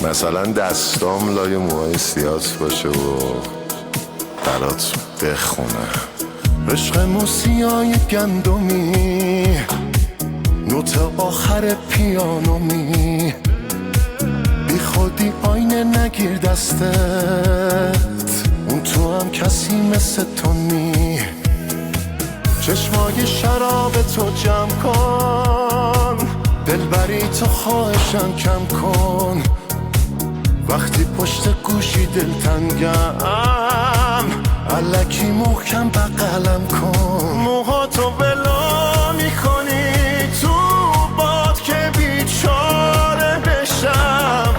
مثلا دستام لای موهای سیات باشه و برات بخونه. عشق موسیای گندمی، نوت آخر پیانومی، بی خودی آینه نگیر دستت، اون تو هم کسی مثل تو نی. چشمای شراب تو جمع کن، دلبری تو خواهشم کم کن. وقتی پشت گوشی دلتنگم، الکی محکم بغلم کن. موهاتو ولو میکنی تو باد که بیچاره بشم،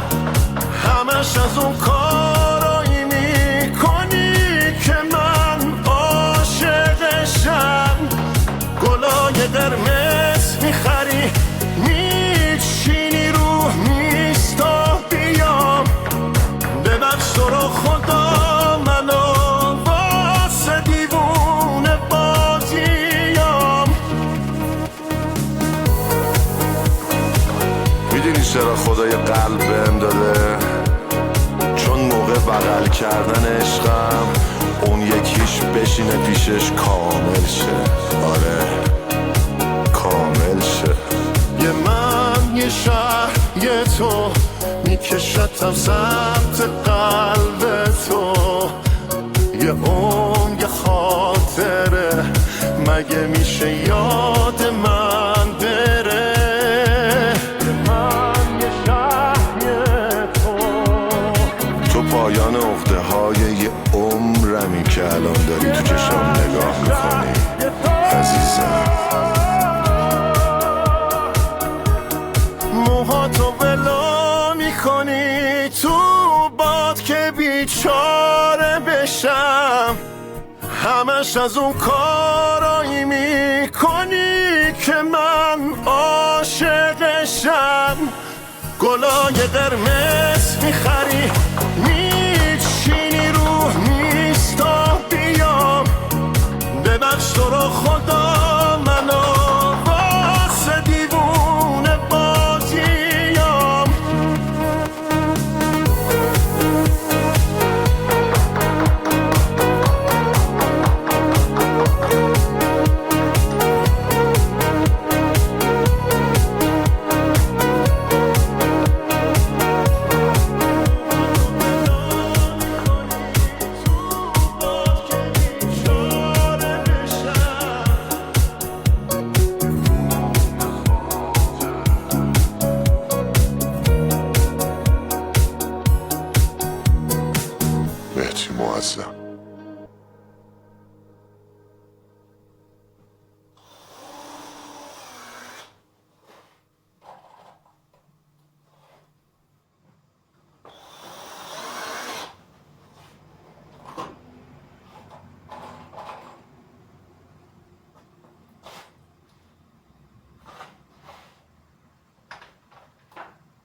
همش از اون کارایی میکنی که من عاشقشم. گلای قرمز میخری میچینی رو میستا، بیام ببخش تو رو خدا منو واسه دیوونه بازیام. میدونی چرا خدا یه قلب بهم داده؟ چون موقع بغل کردن عشقم اون یکیش بشینه پیشش کامل شه. آره کامل شه. یه من یه شهر یه تو میکشتم سمت قلب تو، یه اون یه خاطره مگه میشه یاد من بره؟ یه من یه شهر یه تو پایان عقده های یه عمرمی که الان داری تو چشم نگاه میکنی عزیزم. موهاتو ولو میکنی تو باد که بیچاره بشم، همش از اون کارایی میکنی که من عاشقشم. گلای قرمز میخری میچینی رو میستا، بیام ببخش تو رو خدا منو واسه دیوونه بازیام. مهدی معظم.